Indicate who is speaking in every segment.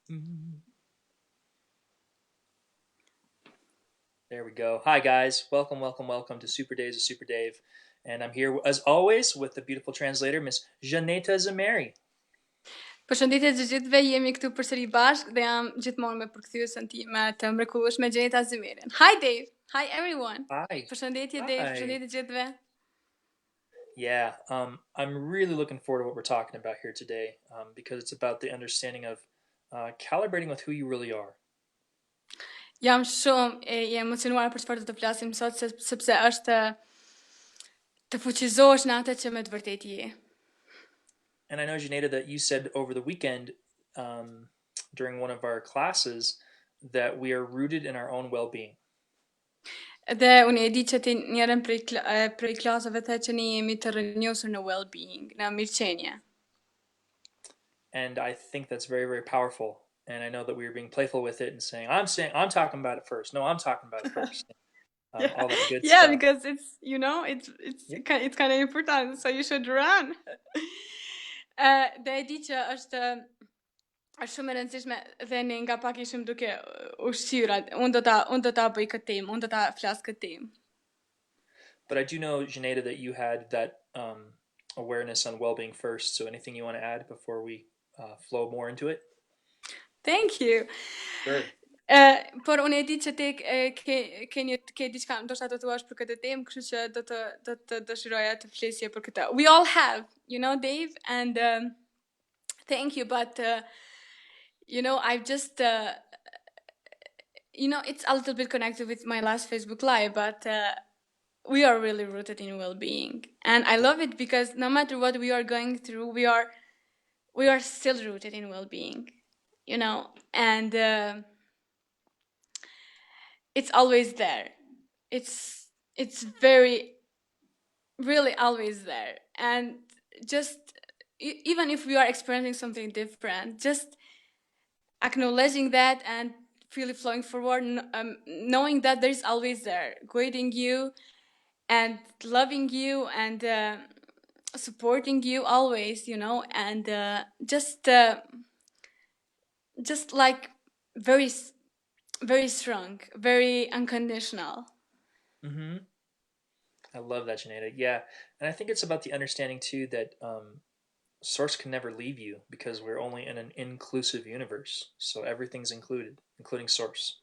Speaker 1: There we go. Hi, guys. Welcome, welcome, welcome to Super Days of Super Dave. And I'm here, as always, with the beautiful translator, Miss Xheneta Zymeri.
Speaker 2: Përshëndetje të gjithëve, jemi këtu përsëri bashkë dhe jam gjithmonë me përkthyesën time të mrekullueshme Xheneta Zymerin. Hi Dave. Hi everyone.
Speaker 1: Hi.
Speaker 2: Përshëndetje Dave,
Speaker 1: Hi.
Speaker 2: përshëndetje gjithëve.
Speaker 1: Yeah, I'm really looking forward to what we're talking about here today because it's about the understanding of calibrating with who you really are.
Speaker 2: Jam shumë e emocionuar për çfarë do të flasim sot sepse është të fuqizohesh në atë që me të vërtetë je.
Speaker 1: And I know, Xheneta, that you said over the weekend during one of our classes that we are rooted in our own well-being.
Speaker 2: Dhe unë e di që ti njërën prej klasave the që ne jemi të rrënjosur në well-being, në mirëqenie.
Speaker 1: And I think that's very, very powerful. And I know that we were being playful with it and I'm talking about it first. No, I'm talking about it first. All that good
Speaker 2: Yeah,
Speaker 1: stuff.
Speaker 2: because it's kind of important, so you should run. Dhe e di që është shumë e rëndësishme dhe ne nga pak ishim duke ushqyrat. Unë do ta bëj këtë temë, unë do ta flas këtë temë.
Speaker 1: But I do know, Xheneta, that you had that awareness on well-being first. So anything you want to add before we flow more into it?
Speaker 2: Thank you.
Speaker 1: Sure.
Speaker 2: Por unë e di që ti ke diçka ndoshta do të thuash për këtë temë, kështu që do të dëshiroja të flisje për këtë. We all have, Dave, and thank you, but I've just it's a little bit connected with my last Facebook Live, but we are really rooted in well-being, and I love it because no matter what we are going through, we are still rooted in well-being, and it's always there. It's very, really always there, and just even if we are experiencing something different, just acknowledging that and really flowing forward, knowing that there is always there, guiding you and loving you and supporting you always, and just like very, very strong, very unconditional.
Speaker 1: Mm-hmm. I love that, Xheneta. Yeah, and I think it's about the understanding too that source can never leave you because we're only in an inclusive universe. So everything's included, including source.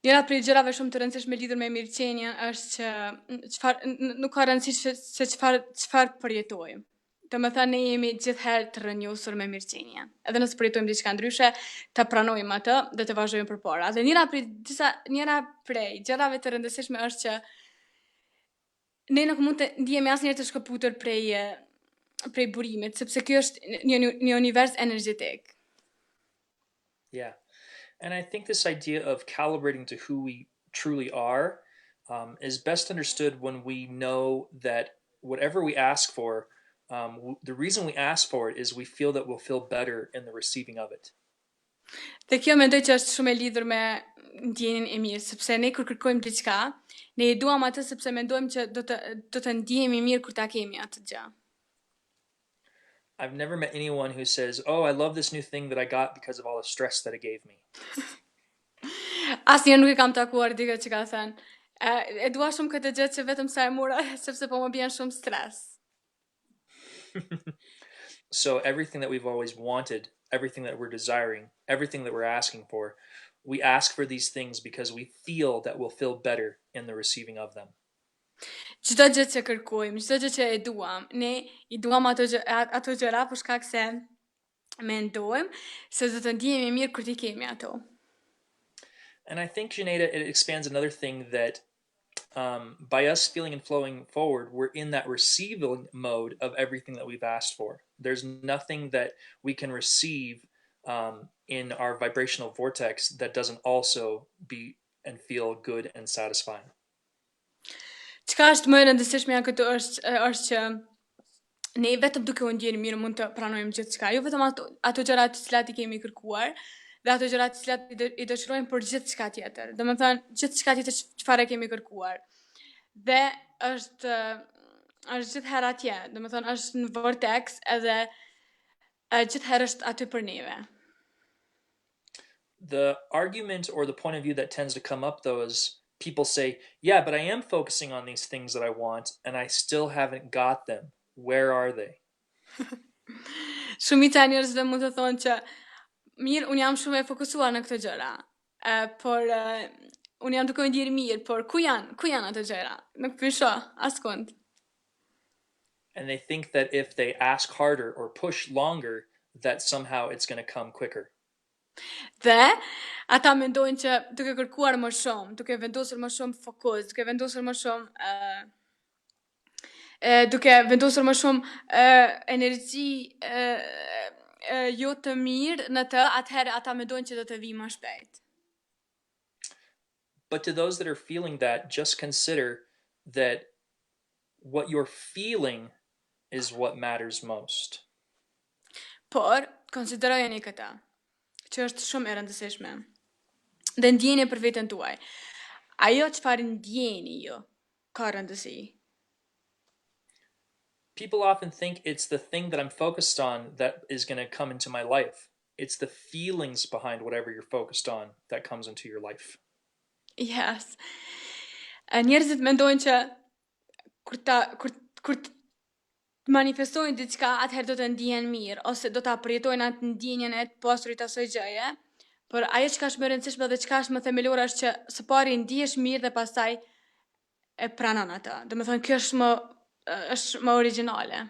Speaker 2: Njëra prej gjërave shumë të rëndësishme lidhur me mirëqenien është që nuk ka rëndësi se çfarë përjetojmë. Domethënë ne jemi gjithherë të rrënjosur me mirëqenien. Edhe nëse përjetojmë diçka ndryshe, ta pranojmë atë dhe të vazhdojmë përpara. Dhe njëra prej gjërave të rëndësishme është që ne nuk mund të ndihemi asnjëherë të shkëputur prej burimit, sepse ky është një univers energjetik.
Speaker 1: Yeah. And I think this idea of calibrating to who we truly are is best understood when we know that whatever we ask for, the reason we ask for it is we feel that we'll feel better in the receiving of it.
Speaker 2: Dhe kjo mendoj që është shumë e lidhur me ndjenjen e mirë, sepse ne kur kërkojmë diçka, ne e duam atë sepse mendojmë që do të ndihemi mirë kur ta kemi atë gjë.
Speaker 1: I've never met anyone who says, "Oh, I love this new thing that I got because of all the stress that it gave me."
Speaker 2: Asnjëherë nuk e kam takuar dikë që ka thënë, e dua shumë këtë gjë që vetëm sa e mora sepse po më bën shumë stres.
Speaker 1: So everything that we've always wanted, everything that we're desiring, everything that we're asking for, we ask for these things because we feel that we'll feel better in the receiving of them.
Speaker 2: Çdo gjë që kërkojmë, çdo gjë që e duam, ne I duam ato gjëra për shkak se mendojmë se do të ndihemi mirë kur ti kemi ato.
Speaker 1: And I think, Xheneta, it expands another thing that by us feeling and flowing forward, we're in that receiving mode of everything that we've asked for. There's nothing that we can receive in our vibrational vortex that doesn't also be and feel good and satisfying.
Speaker 2: Çka është më e rëndësishme janë këtu është që ne vetëm duke u ndjerë mirë mund të pranojmë gjithçka, jo vetëm ato gjëra të cilat I kemi kërkuar, dhe ato gjëra të cilat I dëshirojmë për gjithçka tjetër. Domethënë gjithçka tjetër çfarë kemi kërkuar. Dhe është gjithherë atje, domethënë është në vortex edhe gjithherë është aty për neve.
Speaker 1: The argument or the point of view that tends to come up though is people say, yeah, but I am focusing on these things that I want and I still haven't got them. Where are they?
Speaker 2: Shumica e njerëzve mund të thonë që mirë, unë jam shumë e fokusuar në këtë gjëra, por unë jam duke më ndjerë mirë, por ku janë? Ku janë ato gjëra? Nuk pisho, askund.
Speaker 1: And they think that if they ask harder or push longer, that somehow it's going to come quicker.
Speaker 2: Dhe ata mendojnë që duke kërkuar më shumë, duke vendosur më shumë fokus, duke vendosur më shumë duke vendosur më shumë energji jo të mirë në të, atëherë ata mendojnë që do të vijë më shpejt.
Speaker 1: But to those that are feeling that, just consider that what you're feeling is what matters most.
Speaker 2: Por, konsiderojeni këta, që është shumë e rëndësishme. Dhe ndjeni për veten tuaj. Ajo çfarë ndjeni ju ka rëndësi.
Speaker 1: People often think it's the thing that I'm focused on that is going to come into my life. It's the feelings behind whatever you're focused on that comes into your life.
Speaker 2: Yes. Njerëzit mendojnë që kur manifestojnë diçka, atëherë do të ndihen mirë, ose do ta përjetojnë atë ndjenjen e posturit asoj gjëje. Por ajo që ka është më rëndësishme dhe që ka është më themelore është që së pari ndihesh mirë dhe pastaj e pranon atë. Do të thonë kjo është më origjinale.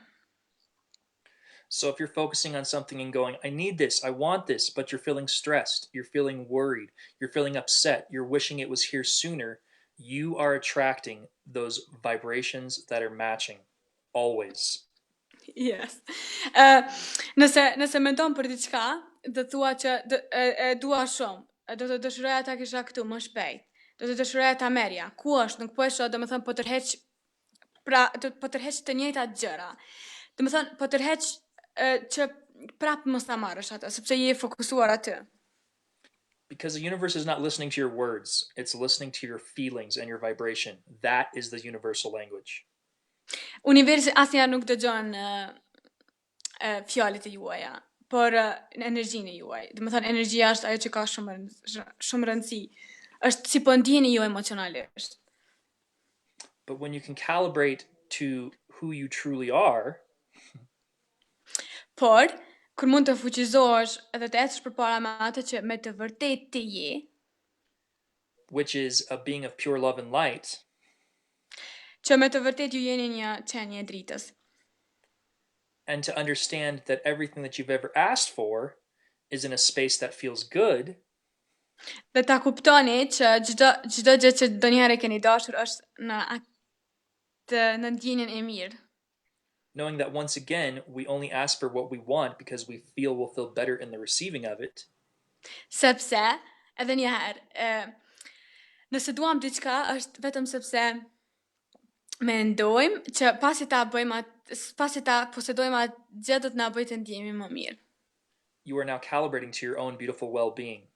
Speaker 1: So if you're focusing on something and going, I need this, I want this, but you're feeling stressed, you're feeling worried, you're feeling upset, you're wishing it was here sooner, you are attracting those vibrations that are matching always.
Speaker 2: Yes. Nëse mendon për diçka, do thua që e dua shumë, do të dëshiroja ta kisha këtu më shpejt. Do të dëshiroja ta merja. Ku është? Nuk po e shoh, domethënë po tërheq po tërheq të njëjtat gjëra. Domethënë po tërheq që prap mos ta marrësh atë, sepse je fokusuar aty.
Speaker 1: Because the universe is not listening to your words, it's listening to your feelings and your vibration. That is the universal language.
Speaker 2: Universi asnjëherë nuk dëgjon fjalët e juaja, por energjinë e juaj. Do të thonë energjia është ajo që ka shumë rëndësi. Është si po ndjeni ju emocionalisht.
Speaker 1: But when you can calibrate to who you truly are,
Speaker 2: por kur mund të fuqizohesh edhe të ecësh përpara me atë që me të vërtetë ti je,
Speaker 1: which is a being of pure love and light,
Speaker 2: që me të vërtetë ju jeni një qenie e dritës.
Speaker 1: And to understand that everything that you've ever asked for is in a space that feels good.
Speaker 2: Dhe ta kuptoni që çdo gjë që donjëherë keni dashur është në ndjenjen e mirë.
Speaker 1: Knowing that once again, we only ask for what we want because we feel we'll feel better in the receiving of it.
Speaker 2: Sepse, edhe një herë, nëse duam diçka është vetëm sepse mendojmë që pasi ta posedojmë atë gjë do të na bëjë të ndjehemi më mirë.
Speaker 1: You are now calibrating to your own beautiful well-being.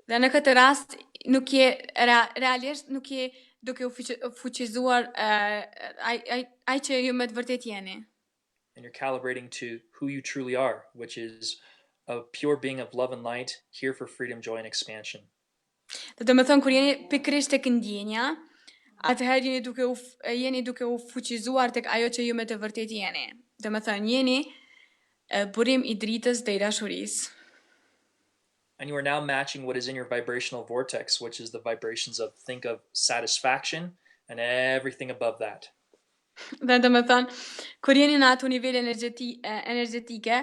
Speaker 2: Dhe në këtë rast nuk je realisht nuk je duke u fuqizuar ai që ju me të vërtet jeni.
Speaker 1: And you're calibrating to who you truly are, which is a pure being of love and light, here for freedom, joy, and expansion.
Speaker 2: Dhe do të thonë kur jeni pikërisht tek ndjenja, atëherë jeni duke u fuqizuar tek ajo që ju me të vërtet jeni. Do të thonë jeni burim I dritës dhe I dashurisë.
Speaker 1: And you are now matching what is in your vibrational vortex, which is the vibrations of, think of satisfaction and everything above that.
Speaker 2: Dhe do të thonë, kur jeni në atë nivel energjetike,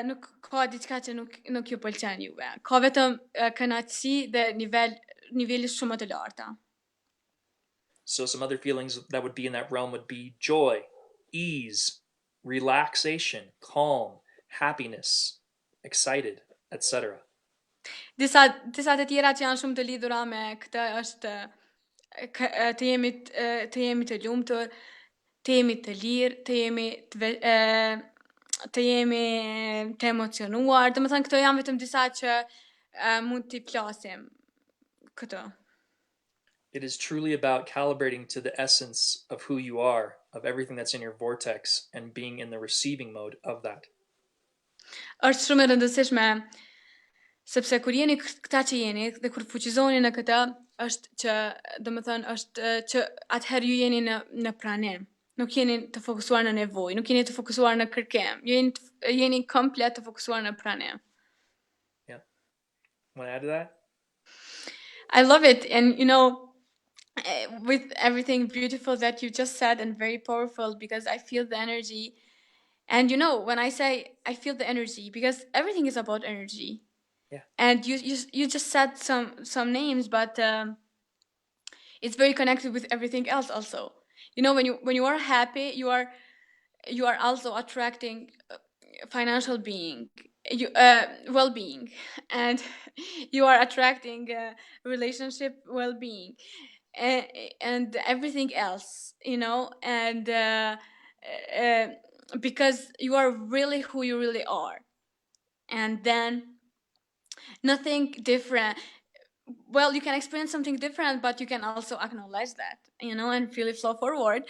Speaker 2: nuk ka diçka që nuk ju pëlqen juve. Ka vetëm kënaqësi dhe niveli shumë më të larta.
Speaker 1: So some other feelings that would be in that realm would be joy, ease, relaxation, calm, happiness, excited, etc.
Speaker 2: Disa të tjera që janë shumë të lidhura me këtë është të jemi të lumtur, të jemi të lirë, të jemi të emocionuar. Do të thënë këto janë vetëm disa që mund t'i flasim këto.
Speaker 1: It is truly about calibrating to the essence of who you are, of everything that's in your vortex, and being in the receiving mode of that.
Speaker 2: Është shumë e rëndësishme Sepse kur jeni këta që jeni dhe kur fuqizoni në këta, është që, domethënë, është që atëherë ju jeni në pranim. Nuk jeni të fokusuar në nevojë, nuk jeni të fokusuar në kërkem. Jeni komplet të fokusuar në pranim.
Speaker 1: Yeah. Want to add to that?
Speaker 2: I love it, and with everything beautiful that you just said and very powerful, because I feel the energy. And when I say I feel the energy, because everything is about energy.
Speaker 1: Yeah.
Speaker 2: And you just said some names, but it's very connected with everything else also. When you are happy, you are also attracting financial being, well-being, and you are attracting relationship well-being, and, and everything else, and uh, because you are really who you really are, and then nothing different. Well, you can experience something different, but you can also acknowledge that, and feel it flow forward.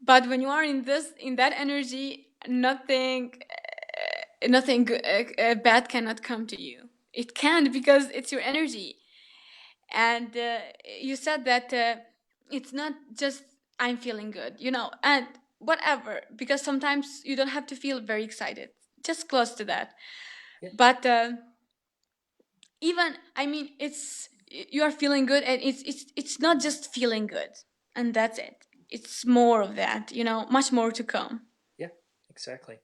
Speaker 2: But when you are in that energy, nothing bad cannot come to you. It can't, because it's your energy. And you said that it's not just I'm feeling good, and whatever, because sometimes you don't have to feel very excited, just close to that.
Speaker 1: Yeah.
Speaker 2: But even, I mean, it's you are feeling good, and it's not just feeling good, and that's it. It's more of that, much more to come.
Speaker 1: Yeah, exactly.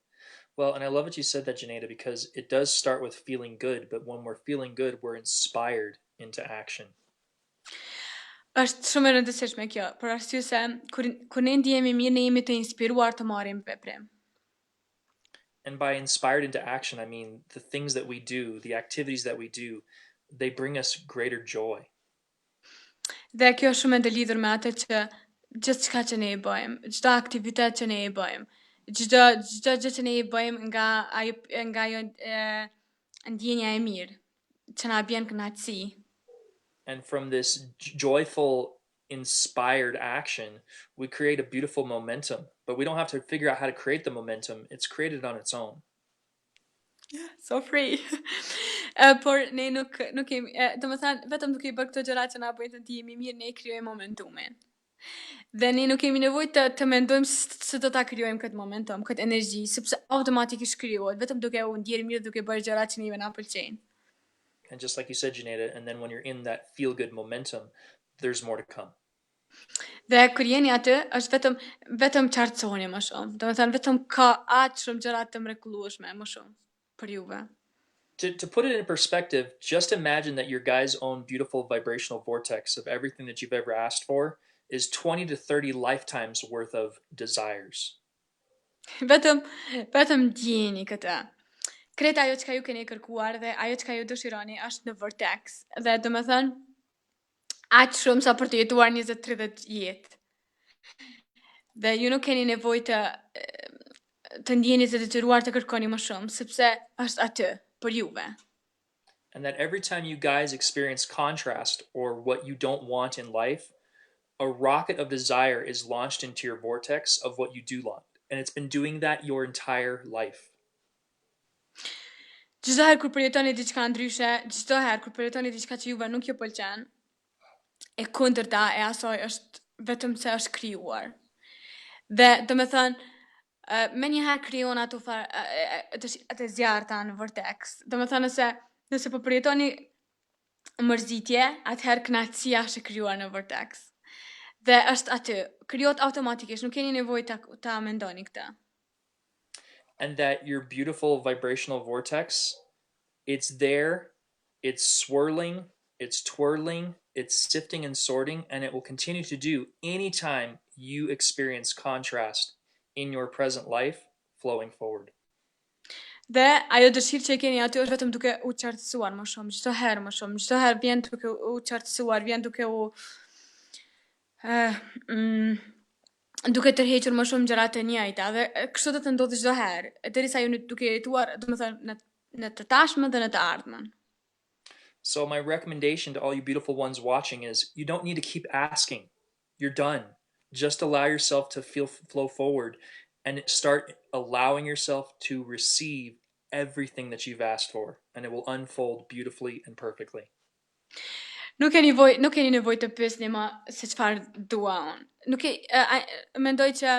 Speaker 1: Well, and I love that you said that, Janeda, because it does start with feeling good, but when we're feeling good, we're inspired into action.
Speaker 2: Është shumë e rëndësishme kjo, për arsye se kur ne ndihemi mirë, ne jemi të inspiruar të marrim veprim.
Speaker 1: And by inspired into action, I mean the things that we do, the activities that we do, they bring us greater joy.
Speaker 2: Dhe kjo është shumë e lidhur me atë që gjithçka që ne e bëjmë, çdo aktivitet që ne e bëjmë, çdo gjë që ne e bëjmë nga ajo ndjenja e mirë, që na bën kënaqësi.
Speaker 1: And from this joyful, inspired action, we create a beautiful momentum. But we don't have to figure out how to create the momentum, it's created on its own.
Speaker 2: So free. Por ne nuk kemi, do të thënë, vetëm duke i bërë këto gjëra që na bëjnë të ndihemi mirë, ne krijojmë momentumin. Dhe ne nuk kemi nevojë të mendojmë se do ta krijojmë këtë momentum, këtë energji, sepse automatikisht krijohet, vetëm duke u ndjerë mirë, duke bërë gjërat që neve na pëlqejnë.
Speaker 1: And just like you said, Janeta, and then when you're in that feel good momentum, there's more to come.
Speaker 2: Dhe kur jeni aty, është vetëm qartësoni më shumë. Do të thënë, vetëm ka aq shumë gjëra të mrekullueshme më shumë për juve.
Speaker 1: To put it in perspective, just imagine that your guy's own beautiful vibrational vortex of everything that you've ever asked for is 20 to 30 lifetimes worth of desires.
Speaker 2: Vetëm ndjeni këtë. Krejt ajo që ka ju keni kërkuar dhe ajo që ka ju dëshironi është në vortex. Dhe do më thënë, aq shumë sa për të jetuar 20-30 jetë. Dhe ju nuk keni nevojë të ndjeni të detyruar të kërkoni më shumë, sepse është aty për juve.
Speaker 1: And that every time you guys experience contrast or what you don't want in life, a rocket of desire is launched into your vortex of what you do want. And it's been doing that your entire life.
Speaker 2: Çdo herë kur përjetoni diçka ndryshe, çdo herë kur përjetoni diçka që juve nuk ju pëlqen, e kundërta e asaj është vetëm se është krijuar. Dhe do të thënë, me njëherë krijon atë zjarta në vortex. Do të thënë, nëse po përjetoni mërzitje, atëherë kënaqësia është e krijuar në vortex. Dhe është aty, krijohet automatikisht, nuk keni nevojë ta mendoni këtë.
Speaker 1: And that your beautiful vibrational vortex, it's there, it's swirling, it's twirling, it's sifting and sorting, and it will continue to do anytime you experience contrast in your present life flowing forward.
Speaker 2: Dhe ajo dëshirë që keni aty është vetëm duke u qartësuar më shumë, çdo herë më shumë, çdo herë vjen duke u qartësuar, vjen duke u duke tërhequr më shumë gjërat e njëjta, dhe kështu do të ndodhë çdo herë, derisa ju duke jetuar, domethënë, në të tashmen dhe në të ardhmen.
Speaker 1: So my recommendation to all you beautiful ones watching is you don't need to keep asking. You're done. Just allow yourself to flow forward and start allowing yourself to receive everything that you've asked for, and it will unfold beautifully and perfectly.
Speaker 2: Nuk keni nevojë të pyesni më se çfarë dua unë. Mendoj që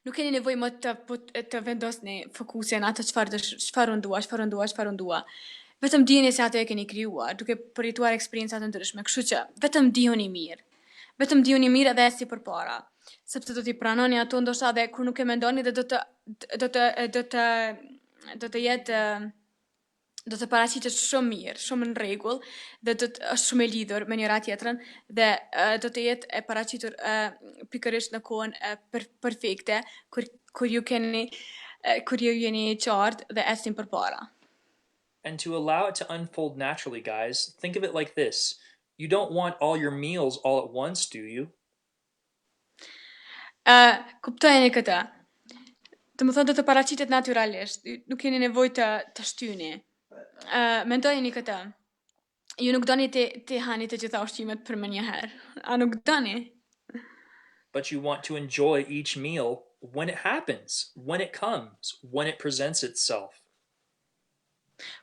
Speaker 2: nuk keni nevojë më të vendosni fokusin atë çfarë unë dua, çfarë unë dua. Vetëm dijeni se atë e keni krijuar, duke përjetuar eksperienca të ndryshme. Kështu që vetëm dijoni mirë. Vetëm dijoni mirë edhe si përpara, sepse do t'i pranoni ato ndoshta edhe kur nuk e mendoni dhe do të jetë do të paraqitet shumë mirë, shumë në rregull dhe është shumë e lidhur me njëra tjetrën dhe do të jetë e paraqitur pikërisht në kohën perfekte kur ju jeni qartë dhe ecni përpara.
Speaker 1: And to allow it to unfold naturally, guys, think of it like this. You don't want all your meals all at once, do you?
Speaker 2: Kuptojeni këtë. Të më thonë do të paraqitet natyralisht, nuk keni nevojë të shtyni. Mendojeni këtë. Ju nuk doni të hani të gjitha ushqimet për më një herë. A nuk doni?
Speaker 1: But you want to enjoy each meal when it happens, when it comes, when it presents itself.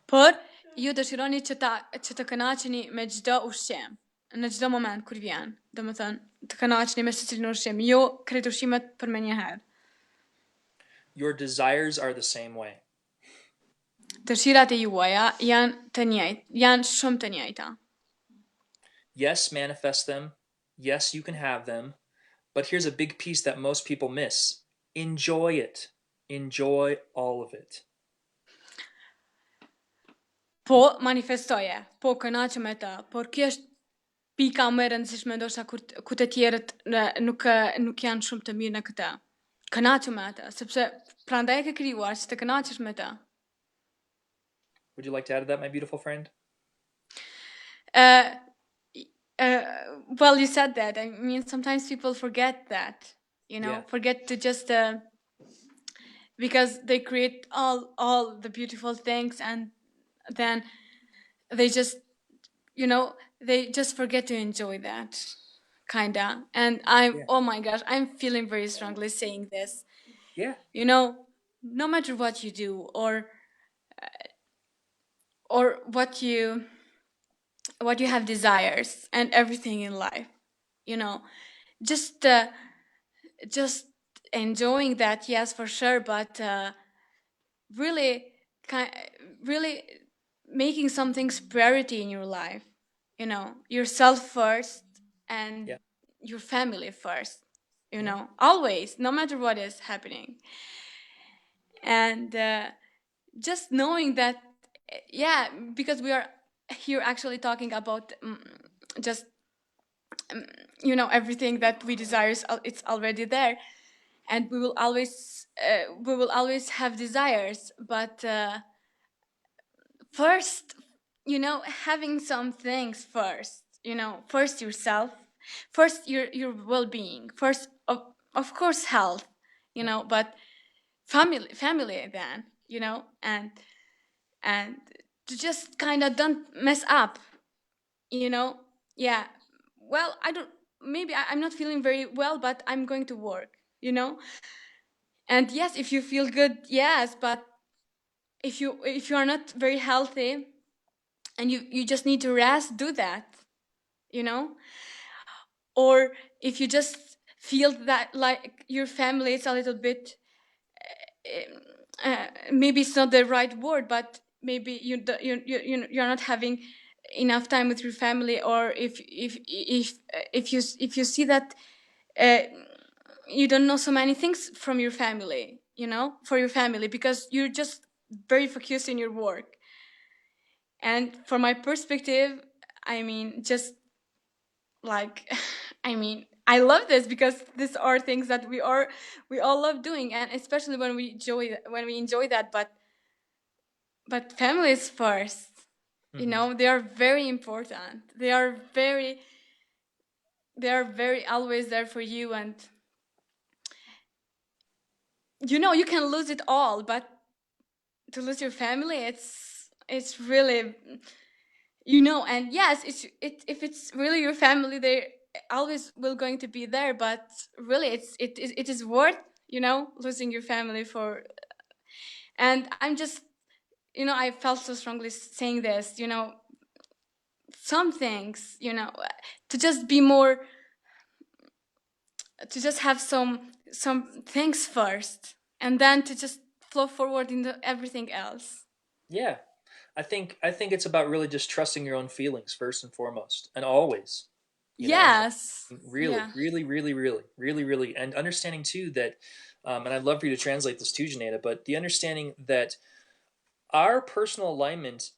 Speaker 2: Por ju dëshironi që të kënaqeni me çdo ushqim, në çdo moment kur vjen. Domethënë, të kënaqeni me secilin ushqim, jo krejt ushqimet për më një herë.
Speaker 1: Your desires are the same way.
Speaker 2: Dëshirat e juaja janë shumë të njëjta.
Speaker 1: Yes, manifest them. Yes, you can have them. But here's a big piece that most people miss. Enjoy it. Enjoy all of it.
Speaker 2: Po manifestoje, po kënaqë me të, por kjo është pika më e rëndësishme ndoshta ku të tjerët nuk janë shumë të mirë në këtë. Kënaqë me atë, sepse prandaj e ke krijuar që të kënaqesh me të.
Speaker 1: Would you like to add to that, my beautiful friend?
Speaker 2: Well, you said that. I mean, sometimes people forget that, forget to just because they create all the beautiful things and then they just forget to enjoy that, kinda. And oh my gosh, I'm feeling very strongly saying this.
Speaker 1: Yeah.
Speaker 2: No matter what you do or what you have desires and everything in life, just enjoying that, yes, for sure, but really making some things priority in your life, yourself first and your family first, always, no matter what is happening. And just knowing that, because we are here actually talking about just everything that we desire, it's already there, and we will always have desires, but first, having some things first, first yourself, first your well-being, first of course health, but family then, and to just kind of don't mess up, well, I'm not feeling very well, but I'm going to work, and yes, if you feel good, yes, but if you are not very healthy and you just need to rest, do that, or if you just feel that like your family is a little bit maybe it's not the right word, but maybe you're not having enough time with your family, or if you see that you don't know so many things from your family, for your family, because you're just very focused in your work. And from my perspective, I mean, just like, I love this because these are things that we all love doing, and especially when we enjoy that. But family is first.
Speaker 1: Mm-hmm.
Speaker 2: They are very important. They are very always there for you, and you can lose it all, but to lose your family, it's really, and yes, if it's really your family, they always will going to be there, but really it is worth, losing your family for. And I'm just, I felt so strongly saying this, some things, to just be more, to just have some things first, and then to just flow forward into everything else.
Speaker 1: Yeah, I think it's about really just trusting your own feelings first and foremost, and always, you know,
Speaker 2: Yes.
Speaker 1: really,
Speaker 2: Yeah.
Speaker 1: really, really, really, really, really, and understanding too that, and I'd love for you to translate this too, Janeta, but the understanding that our personal alignment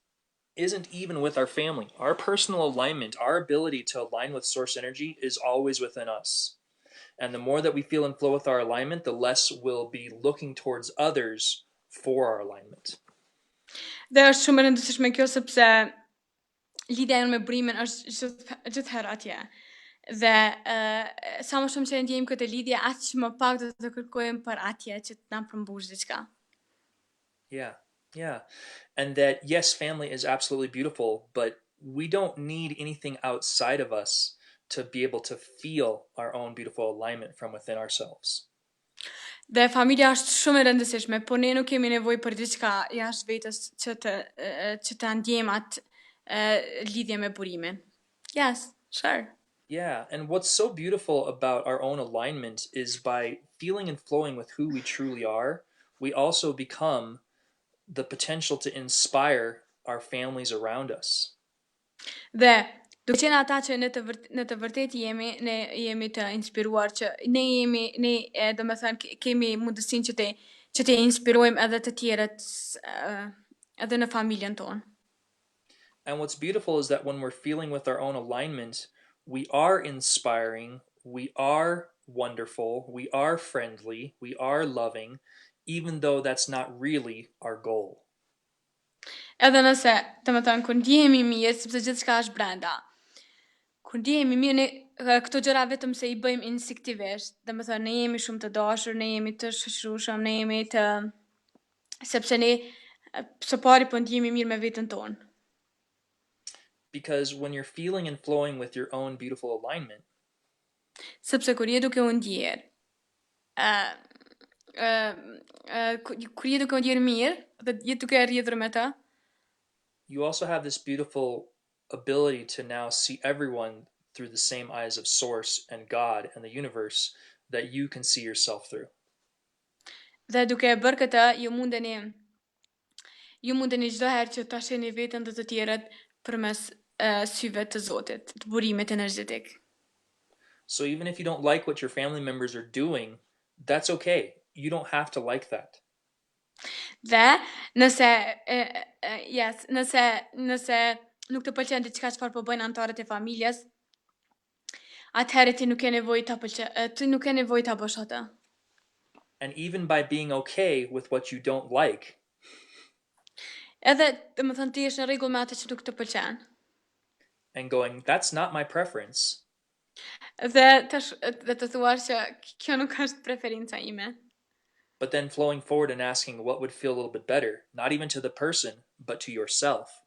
Speaker 1: isn't even with our family. Our personal alignment, our ability to align with source energy is always within us. And the more that we feel and flow with our alignment, the less we'll be looking towards others for our alignment.
Speaker 2: Dhe është shumë e rëndësishme kjo sepse lidhja jonë me burimin është gjithherë atje. Dhe sa më shumë që ndjejmë këtë lidhje, aq më pak do të kërkojmë për atje që të na përmbush diçka.
Speaker 1: Yeah, yeah. And that, yes, family is absolutely beautiful, but we don't need anything outside of us to be able to feel our own beautiful alignment from within ourselves.
Speaker 2: Dhe familja është shumë e rëndësishme, por ne nuk kemi nevojë për diçka jashtë vetes që ta ndjejmë atë lidhje me burimin. Yes, sure.
Speaker 1: Yeah, and what's so beautiful about our own alignment is by feeling and flowing with who we truly are, we also become the potential to inspire our families around us.
Speaker 2: Dhe duke qenë ata që në të vërtetë ne jemi të inspiruar që do të thënë kemi mundësinë që të inspirojmë edhe të tjerët edhe në familjen tonë.
Speaker 1: And what's beautiful is that when we're feeling with our own alignment, we are inspiring, we are wonderful, we are friendly, we are loving, even though that's not really our goal.
Speaker 2: Edhe nëse, të më thënë, kur ndjehemi mirë, sepse gjithçka është brenda. Kur ndjehemi mirë, ne këto gjëra vetëm se i bëjmë instinktivisht, dhe më thënë, ne jemi shumë të dashur, ne jemi të shoqërueshëm, ne jemi të sepse ne së pari po ndjehemi mirë me veten tonë.
Speaker 1: Because when you're feeling and flowing with your own beautiful alignment,
Speaker 2: Sepse kur je duke u ndjer, kur je duke u ndjer mirë, dhe je duke rrjedhur me të,
Speaker 1: you also have this beautiful ability to now see everyone through the same eyes of Source and God and the universe that you can see yourself through.
Speaker 2: dhe duke e bërë këtë, ju mundeni çdo herë që ta shihni veten dhe të tjerët përmes syve të Zotit, të burimit energjetik.
Speaker 1: So even if you don't like what your family members are doing, that's okay. You don't have to like that.
Speaker 2: Dhe nëse nëse nuk të pëlqen diçka çfarë po bëjnë anëtarët e familjes, atëherë ti nuk ke nevojë ti nuk ke nevojë ta bësh atë.
Speaker 1: And even by being okay with what you don't like,
Speaker 2: Edhe, domethënë ti je në rregull me atë që nuk të pëlqen.
Speaker 1: and going, that's not my preference,
Speaker 2: Dhe të thuash që kjo nuk është preferenca ime.
Speaker 1: but then flowing forward and asking what would feel a little bit better, not even to the person, but to yourself.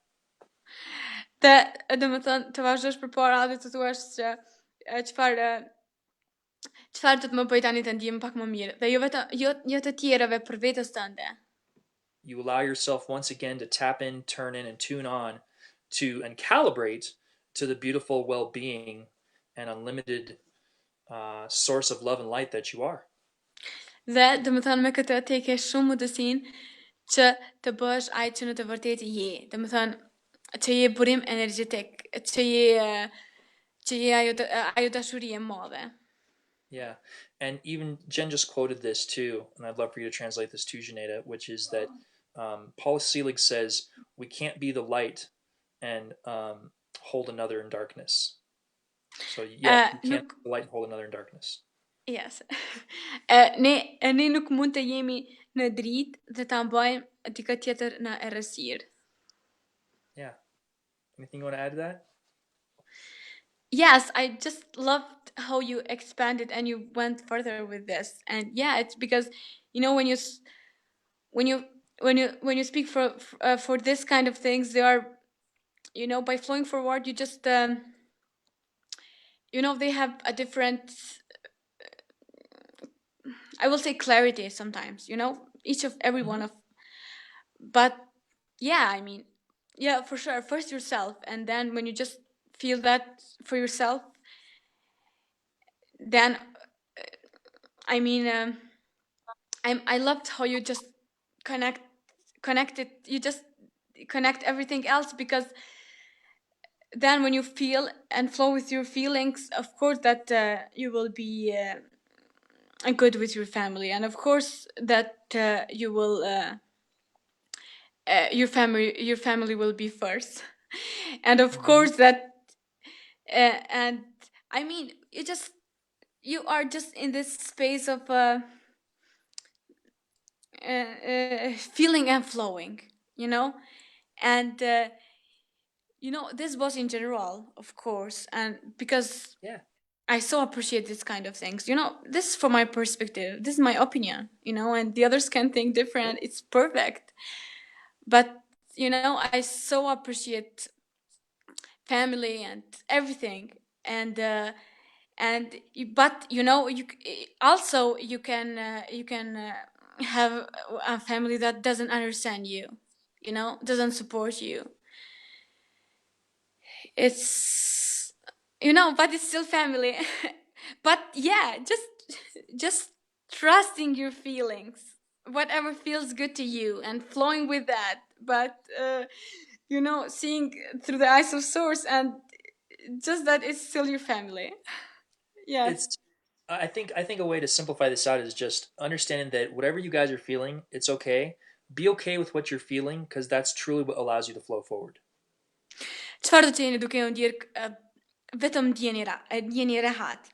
Speaker 2: Dhe domethënë të vazhdosh përpara dhe të thuash që çfarë do të më bëj tani të ndjem pak më mirë dhe jo të tjerëve për vetes tënde.
Speaker 1: You allow yourself once again to tap in, turn in, and tune on to and calibrate to the beautiful well-being and unlimited source of love and light that you are.
Speaker 2: Dhe domethënë me këtë te ke shumë mundësinë që të bësh ai që në të vërtetë je. Domethënë që je burim energjetik, që je ajo dashuri e madhe.
Speaker 1: Yeah. And even Jen just quoted this too, and I'd love for you to translate this too, Xheneta, which is that Paul Selig says, we can't be the light and hold another in darkness. So, yeah, you can't be the light and hold another in darkness.
Speaker 2: Yes. Ne nuk mund të jemi në dritë dhe ta mbajmë dikë tjetër në errësirë.
Speaker 1: Yeah. Anything you want to add to that?
Speaker 2: Yes, I just loved how you expanded and you went further with this. And yeah, it's because when you speak for this kind of things, they are by flowing forward, you just they have a different, I will say clarity sometimes. Each of every one of But yeah, I mean, yeah, for sure. First yourself, and then when you just feel that for yourself, then I mean, I loved how you just connect connect it. You just connect everything else, because then when you feel and flow with your feelings, of course that you will be good with your family, and of course that you will your family will be first, and of
Speaker 1: Mm-hmm.
Speaker 2: course that and I mean you are just in this space of feeling and flowing, you know, and this was in general, of course, and because
Speaker 1: Yeah,
Speaker 2: I so appreciate this kind of things. This is from my perspective. This is my opinion, and the others can think different. It's perfect. But, I so appreciate family and everything. But also you can have a family that doesn't understand you, doesn't support you. It's but it's still family. But yeah, just trusting your feelings, whatever feels good to you, and flowing with that. But seeing through the eyes of source, and just that it's still your family. Yes.
Speaker 1: it's. I think a way to simplify this out is just understanding that whatever you guys are feeling, it's okay. Be okay with what you're feeling because that's truly what allows you to flow forward.
Speaker 2: Çfarë do të jeni duke u ndjerë vetëm ndjeni rehat,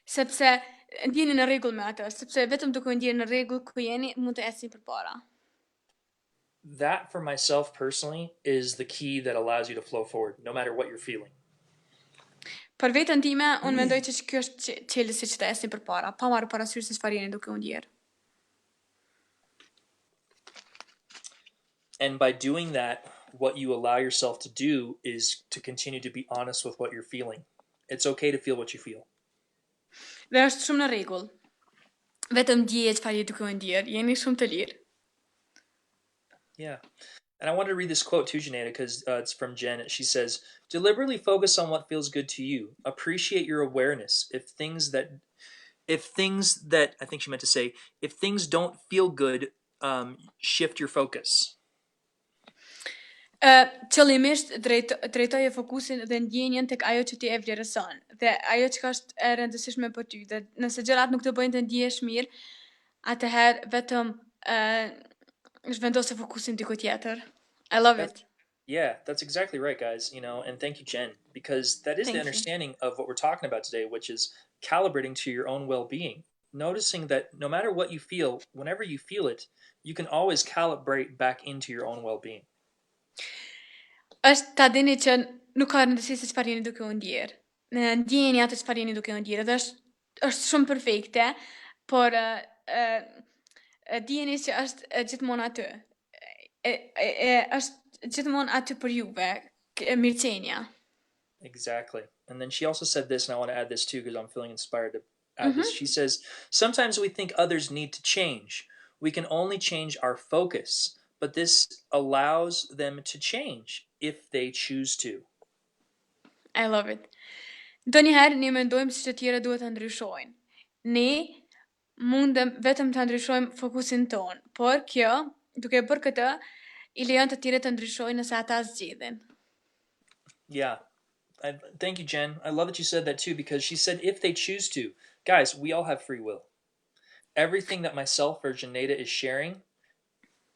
Speaker 2: sepse ndjeni në rregull me atë, sepse vetëm duke u ndjerë në rregull ku jeni mund të ecni përpara.
Speaker 1: That for myself personally is the key that allows you to flow forward, no matter what you're feeling.
Speaker 2: Për veten time, unë mendoj që kjo është çelësi që të ecni përpara, pa marrë parasysh se çfarë jeni duke u ndjerë.
Speaker 1: And by doing that, what you allow yourself to do is to continue to be honest with what you're feeling. It's okay to feel what you feel.
Speaker 2: Dhe është shumë në rregull. Vetëm ndjeje çfarë je duke u ndjerë, jeni shumë të lirë.
Speaker 1: Yeah. And I wanted to read this quote too, Xheneta, because it's from Jen. She says, "Deliberately focus on what feels good to you. Appreciate your awareness. If things that I think she meant to say, if things don't feel good, shift your focus."
Speaker 2: Qëllimisht drejtoje fokusin dhe ndjenjen tek ajo që ti e vlerëson, dhe ajo që është e rëndësishme për ty. Dhe nëse gjërat nuk të bëjnë të ndjehesh mirë, atëherë vetëm zhvendose fokusin diku tjetër. I love
Speaker 1: That's
Speaker 2: it.
Speaker 1: Yeah, that's exactly right, guys. And thank you, Jen, because that is the
Speaker 2: Thank you.
Speaker 1: understanding of what we're talking about today, which is calibrating to your own well-being. Noticing that no matter what you feel, whenever you feel it, you can always calibrate back into your own well-being.
Speaker 2: Është ta dini që nuk ka rëndësi se çfarë jeni duke u ndjerë. Ndjeni atë çfarë jeni duke u ndjerë. Dhe është shumë perfekte, por dijeni që është gjithmonë aty. Është gjithmonë aty për juve, mirëqenia.
Speaker 1: Exactly. And then she also said this, and I want to add this too because I'm feeling inspired to add this. She says, "Sometimes we think others need to change. We can only change our focus, but this allows them to change if they choose to."
Speaker 2: I love it. Ndonjëherë ne mendojmë se të tjerë duhet të ndryshojnë. Ne mundem vetëm të ndryshojmë fokusin ton, por kjo, duke bërë këtë, I lejon të tjerë të ndryshojnë nëse ata zgjedhin.
Speaker 1: Yeah. Thank you, Jen. I love that you said that too because she said if they choose to. Guys, we all have free will. Everything that myself or Xheneta is sharing,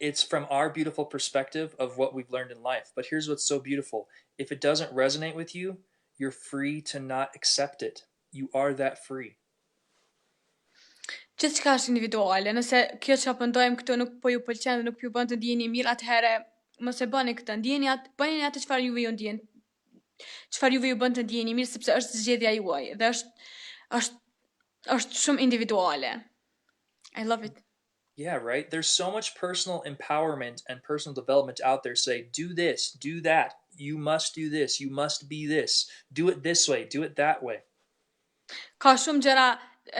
Speaker 1: it's from our beautiful perspective of what we've learned in life. But here's what's so beautiful. If it doesn't resonate with you, you're free to not accept it. You are that free.
Speaker 2: Gjithçka është individuale. Nëse kjo që apëndojmë këto nuk po ju pëlqen dhe nuk ju bën të ndjeni mirë, atëherë mos e bëni këtë. Bëni atë çfarë juve ju ndjen. Çfarë juve ju bën të ndjeni mirë, sepse është zgjedhja juaj dhe është shumë individuale. I love it.
Speaker 1: Yeah, right? There's so much personal empowerment and personal development out there say, do this, do that. You must do this. You must be this. Do it this way. Do it that way.
Speaker 2: Ka shumë gjëra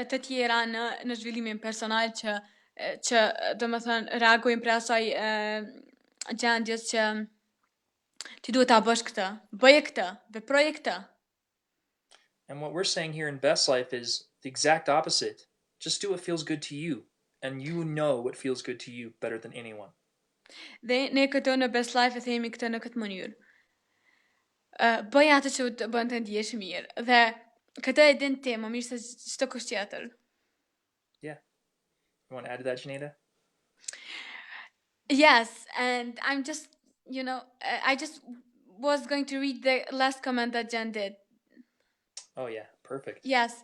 Speaker 2: të tjera në zhvillimin personal që që do më thënë reagojmë për asaj gjendjes që ti duhet ta bësh këtë, bëje këtë, veproje këtë.
Speaker 1: And what we're saying here in Best Life is the exact opposite. Just do what feels good to you. And you know what feels good to you better than anyone.
Speaker 2: Dhe ne këto në Best Life e themi këtë në këtë mënyrë. Bëj atë që të bën të ndjesh mirë. Dhe këtë e din ti më mirë se çdo kush tjetër.
Speaker 1: Yeah. You want to add to that, Xheneta?
Speaker 2: Yes, and I'm just, I just was going to read the last comment that Jen did.
Speaker 1: Oh, yeah. Perfect.
Speaker 2: Yes.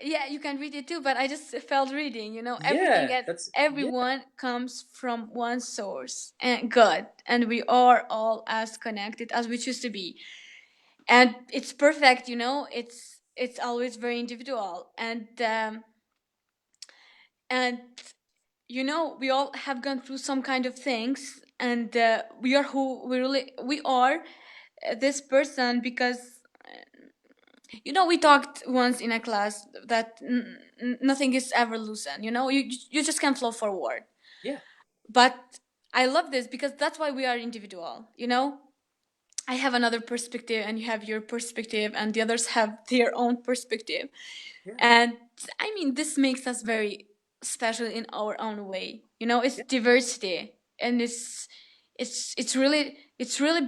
Speaker 2: Yeah, you can read it too, but I just felt reading, everything
Speaker 1: Yeah.
Speaker 2: and everyone comes from one source and God, and we are all as connected as we choose to be. And it's perfect, it's always very individual. And we all have gone through some kind of things, and we are who we are, this person, because we talked once in a class that nothing is ever loosened. You just can flow forward.
Speaker 1: Yeah.
Speaker 2: But I love this because that's why we are individual. I have another perspective, and you have your perspective, and the others have their own perspective.
Speaker 1: Yeah.
Speaker 2: And I mean, this makes us very special in our own way. It's diversity, and it's really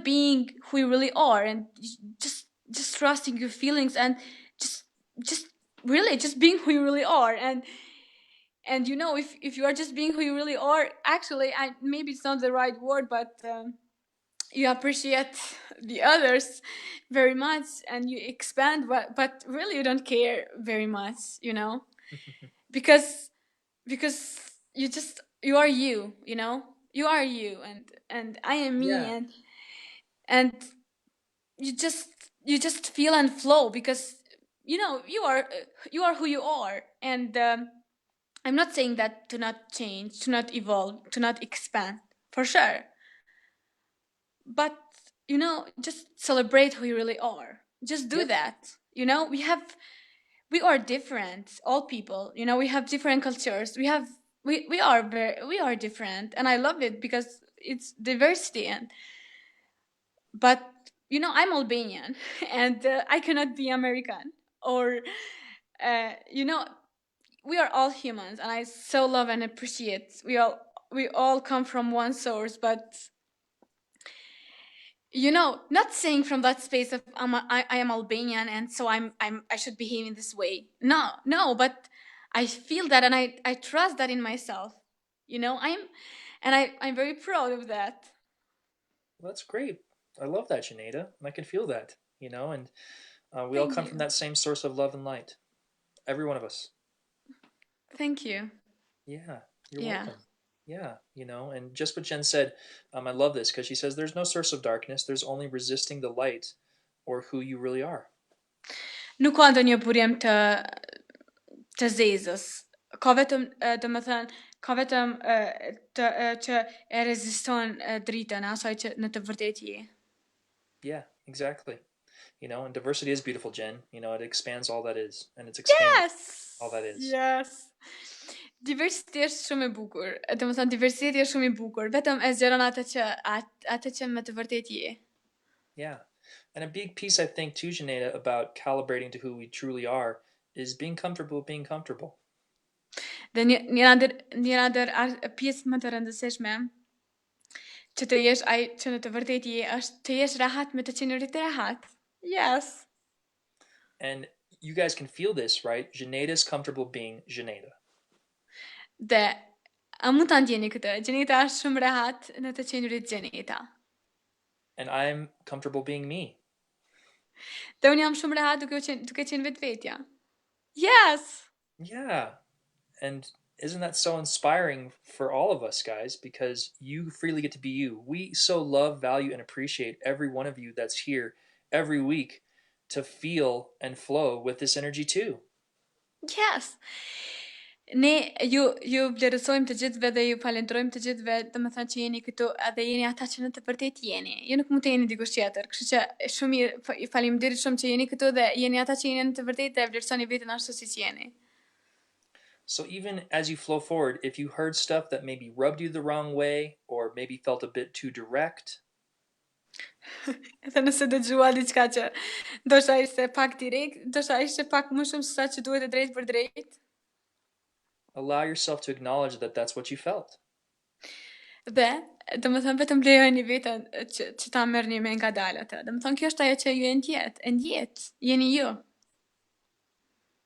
Speaker 2: being who you really are, and just trusting your feelings, and just really just being who you really are. And if you are just being who you really are, actually, maybe it's not the right word, but you appreciate the others very much, and you expand, but really you don't care very much, because you are you, you are you, and I am me.
Speaker 1: Yeah.
Speaker 2: And you just feel and flow, because you are who you are. And I'm not saying that to not change, to not evolve, to not expand, for sure, but just celebrate who you really are. Just do
Speaker 1: Yep.
Speaker 2: that. We are different, all people. We have different cultures. We are different, and I love it because it's diversity. But I'm Albanian, and I cannot be American, or we are all humans, and I so love and appreciate. We all come from one source, but not saying from that space of I am Albanian, and so I should behave in this way. No, but I feel that, and I trust that in myself. I'm very proud of that.
Speaker 1: Well, that's great. I love that, Xheneta. And I can feel that, and we all
Speaker 2: Thank
Speaker 1: come from
Speaker 2: you.
Speaker 1: that same source of love and light. Every one of us.
Speaker 2: Thank you.
Speaker 1: Yeah. You're
Speaker 2: Yeah.
Speaker 1: welcome. Yeah. And just what Jen said, I love this because she says there's no source of darkness, there's only resisting the light or who you really are.
Speaker 2: Nuk ka ndonjë burim të zezës. Ka vetëm, domethënë, ka vetëm që e reziston dritën asaj që në të vërtetë je.
Speaker 1: Yeah, exactly. And diversity is beautiful, Jen. It expands all that is, and it's expanding
Speaker 2: Yes.
Speaker 1: all that is.
Speaker 2: Yes. Diversiteti është shumë e bukur. Domethënë diversiteti është shumë i bukur. Vetëm e zgjeron atë që me të vërtetë je.
Speaker 1: Yeah. And a big piece, I think, too, Xheneta, about calibrating to who we truly are is being comfortable with being comfortable.
Speaker 2: Dhe njëra ndër pjesë më të rëndësishme që të jesh ai që në të vërtetë je është të jesh rahat me të qenurit të rahat. Yes.
Speaker 1: And you guys can feel this, right? Xheneta's comfortable being Xheneta.
Speaker 2: Dhe a mund ta ndjeni këtë? Xheneta është shumë rahat në të qenurit Xheneta.
Speaker 1: And I'm comfortable being me.
Speaker 2: Dhe unë jam shumë rahat duke qenë vetvetja. Yes.
Speaker 1: Yeah. And isn't that so inspiring for all of us, guys? Because you freely get to be you. We so love, value, and appreciate every one of you that's here every week to feel and flow with this energy too.
Speaker 2: Yes. Ne ju vlerësojmë të gjithëve dhe ju falenderojmë të gjithëve, domethënë që jeni këtu edhe jeni ata që në të vërtetë jeni. Ju nuk mund të jeni dikush tjetër. Kështu që shumë mirë, faleminderit shumë që jeni këtu dhe jeni ata që jeni në të vërtetë dhe vlerësoni veten ashtu siç jeni.
Speaker 1: So even as you flow forward, if you heard stuff that maybe rubbed you the wrong way or maybe felt a bit too direct,
Speaker 2: Edhe nëse dëgjua diçka që ndoshta ishte pak direkt, ndoshta ishte pak më shumë se sa që duhet e drejt për drejt.
Speaker 1: allow yourself to acknowledge that that's what you felt.
Speaker 2: Dhe, domethënë vetëm lejoni veten që ta merrni me ngadalë atë. Domethënë kjo është ajo që ju e ndjet, jeni ju.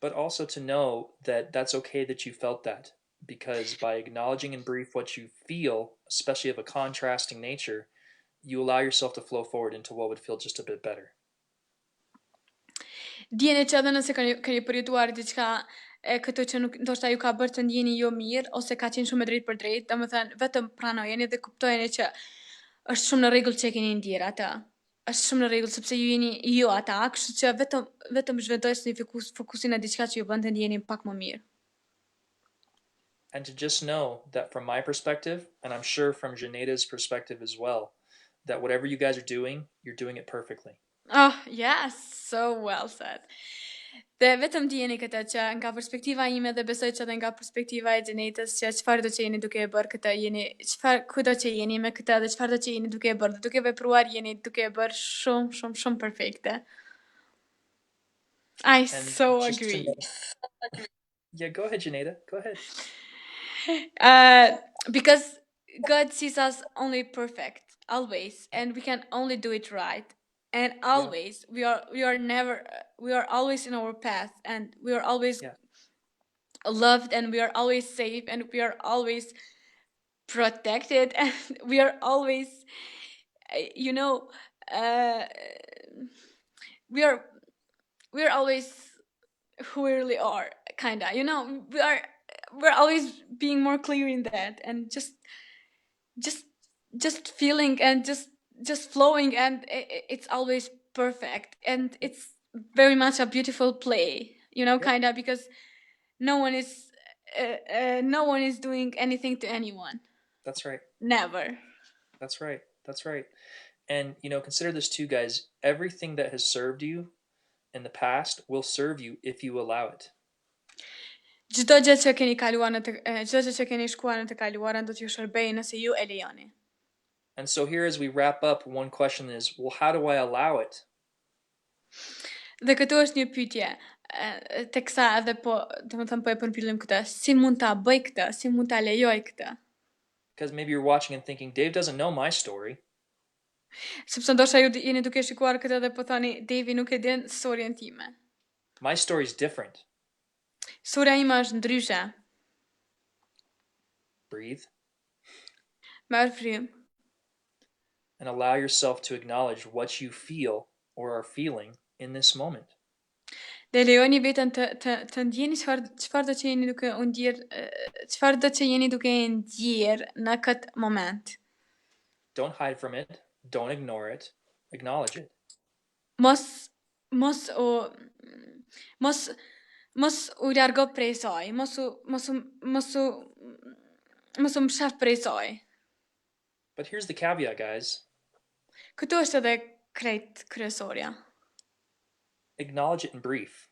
Speaker 1: But also to know that that's okay that you felt that, because by acknowledging in brief what you feel, especially of a contrasting nature, you allow yourself to flow forward into what would feel just a bit better.
Speaker 2: Dijeni që edhe nëse keni përjetuar diçka e këto që nuk ndoshta ju ka bërë të ndjeni jo mirë ose ka qenë shumë e drejtë për drejtë, domethënë vetëm pranojeni dhe kuptojeni që është shumë në rregull që e keni ndjer atë. Është shumë në rregull sepse ju jeni ju ata, kështu që vetëm zhvendosni fokusin në diçka që ju bën të ndjeni pak më mirë.
Speaker 1: And to just know that from my perspective, and I'm sure from Xheneta's perspective as well, that whatever you guys are doing, you're doing it perfectly.
Speaker 2: Oh, yes, so well said. Dhe vetëm dijeni këtë që nga perspektiva ime dhe besoj që edhe nga perspektiva e Xhenetës që çfarë do që jeni duke e bërë këtë jeni kudo që jeni me këtë dhe çfarë do që jeni duke e bërë dhe duke vepruar jeni duke e bërë shumë perfekte. I
Speaker 1: And
Speaker 2: so
Speaker 1: just to
Speaker 2: agree.
Speaker 1: know, yeah, go ahead, Xheneta. Go ahead.
Speaker 2: Because God sees us only perfect always, and we can only do it right. And always we are always in our path, and we are always
Speaker 1: Yeah.
Speaker 2: loved, and we are always safe, and we are always protected, and we are always, you know, we are always who we really are, kinda. You know, we're always being more clear in that, and just feeling and just flowing, and it's always perfect, and it's very much a beautiful play, you know, kinda, because no one is doing anything to anyone.
Speaker 1: That's right.
Speaker 2: Never.
Speaker 1: That's right. That's right. And consider this too, guys. Everything that has served you in the past will serve you if you allow it.
Speaker 2: Çdo gjë që keni kaluar çdo gjë që keni shkuar në të kaluarën do t'ju shërbejë nëse ju e lejoni.
Speaker 1: And so here as we wrap up, one question is, well, how do I allow it?
Speaker 2: Dhe këtu është një pyetje, teksa edhe domethënë po e përmbyllim këtë. Si mund ta bëj këtë? Si mund ta lejoj këtë?
Speaker 1: Because maybe you're watching and thinking, Dave doesn't know my story.
Speaker 2: Sepse ndoshta ju jeni duke shikuar këtë dhe po thoni, Devi nuk e din storyn time.
Speaker 1: My story's different.
Speaker 2: Storja ime është ndryshe.
Speaker 1: Breathe.
Speaker 2: Merr frym.
Speaker 1: And allow yourself to acknowledge what you feel or are feeling in this moment.
Speaker 2: Dhe lejoni veten të ndjeni çfarë do që jeni duke u ndjer, çfarë do që jeni duke e ndjer në këtë moment.
Speaker 1: Don't hide from it. Don't ignore it. Acknowledge it.
Speaker 2: Mos u largo prej saj, mos u mshaf prej saj.
Speaker 1: But here's the caveat, guys.
Speaker 2: Këtu është edhe krejt kryesorja.
Speaker 1: Acknowledge it in brief.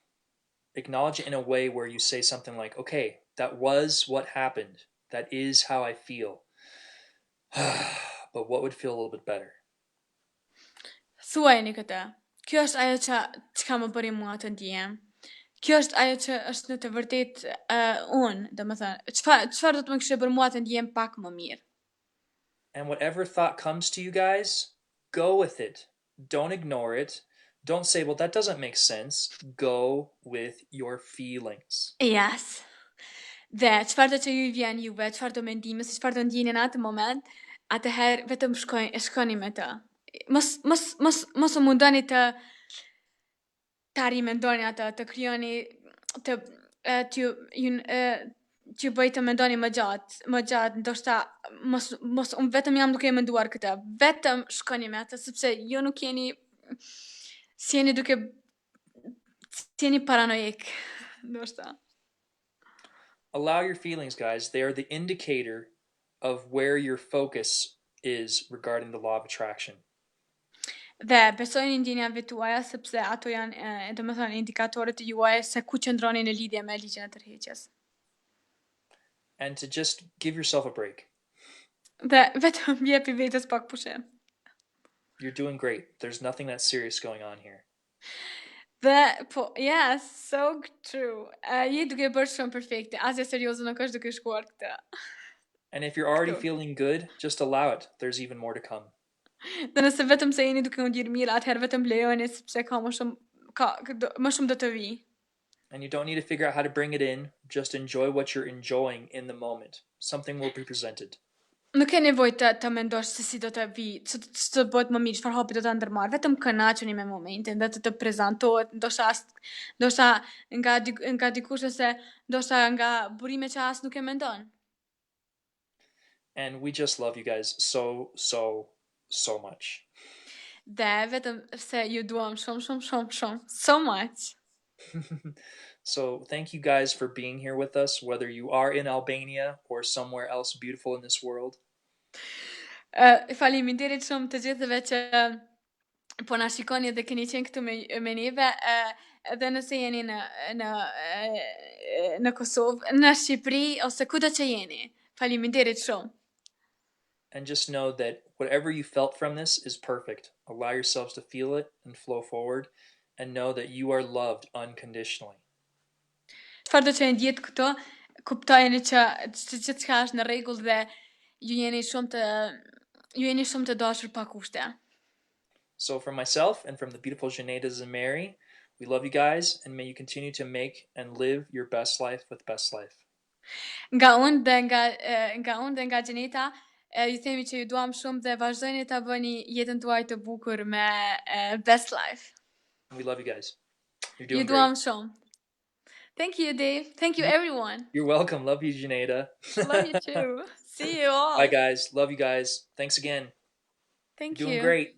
Speaker 1: Acknowledge it in a way where you say something like, okay, that was what happened. That is how I feel. But what would feel a little bit better?
Speaker 2: Thuajeni këtë. Kjo është ajo që më bëri mua të ndjem. Kjo është ajo që është në të vërtet unë, domethënë, çfarë do të më kishte bërë mua të ndjem pak më mirë.
Speaker 1: And whatever thought comes to you guys, go with it. Don't ignore it. Don't say, well, that doesn't make sense. Go with your feelings.
Speaker 2: Yes. Dhe çfarë do që ju vjen juve, çfarë do mendime, se çfarë do ndjeni në atë moment, atëherë vetëm shkoni me të. Mos u mundoni të rimendoni atë, të krijoni t'ju bëj të mendoni më gjatë, ndoshta mos unë vetëm jam duke menduar këtë, vetëm shkoni me atë, sepse ju nuk jeni si jeni paranoik, ndoshta.
Speaker 1: Allow your feelings, guys. They are the indicator of where your focus is regarding the law of attraction.
Speaker 2: Dhe besojni ndjenjave tuaja sepse ato janë domethënë indikatorët e juaja se ku qëndroni në lidhje me ligjin e tërheqjes.
Speaker 1: and to just give yourself a break.
Speaker 2: De vetëm jepi vetes pak pushim.
Speaker 1: You're doing great. There's nothing that serious going on here.
Speaker 2: Dhe, po, yeah, so true. Je duke bërë shumë perfekte. Asja serioze nuk është duke shkuar këtë.
Speaker 1: And if you're already
Speaker 2: Këtu.
Speaker 1: feeling good, just allow it. There's even more to come.
Speaker 2: Dhe nëse vetëm se jeni duke u ndjerë mirë, atëherë vetëm lejoni sepse ka më shumë më shumë do të vi.
Speaker 1: And you don't need to figure out how to bring it in. Just enjoy what you're enjoying in the moment. Something will be presented.
Speaker 2: Nuk ke nevojë të mendosh se si do të vi, që të bëhet më mirë, çfarë hapi do ta ndërmarr. Vetëm kënaquni me momentin dhe të prezantohet, ndoshta nga dikush ose ndoshta nga burime që as nuk e mendon.
Speaker 1: And we just love you guys so, so, so much.
Speaker 2: Dhe vetëm se ju duam shumë so much.
Speaker 1: So thank you guys for being here with us, whether you are in Albania or somewhere else beautiful in this world.
Speaker 2: Faleminderit shumë të gjithëve që po na shikoni dhe keni qenë këtu me neve, edhe nëse jeni në Kosovë, në Shqipëri ose kudo që jeni. Faleminderit shumë.
Speaker 1: And just know that whatever you felt from this is perfect. Allow yourselves to feel it and flow forward, and know that you are loved unconditionally.
Speaker 2: Çfarë do që e ndjet këto, kuptojeni që gjithçka është në rregull dhe ju jeni shumë të dashur pa kushte.
Speaker 1: So from myself and from the beautiful Xheneta Zymeri, we love you guys, and may you continue to make and live your best life with best life.
Speaker 2: Nga unë dhe nga Xheneta, ju themi që ju duam shumë dhe vazhdojeni ta bëni jetën tuaj të bukur me best life.
Speaker 1: We love you guys. You're
Speaker 2: Ju
Speaker 1: doing
Speaker 2: duam
Speaker 1: great.
Speaker 2: shumë. Thank you, Dave. Thank you, everyone.
Speaker 1: You're welcome. Love you, Xheneta.
Speaker 2: Love you too. See you all.
Speaker 1: Bye, guys. Love you guys. Thanks again.
Speaker 2: Thank
Speaker 1: You're doing
Speaker 2: you.
Speaker 1: great.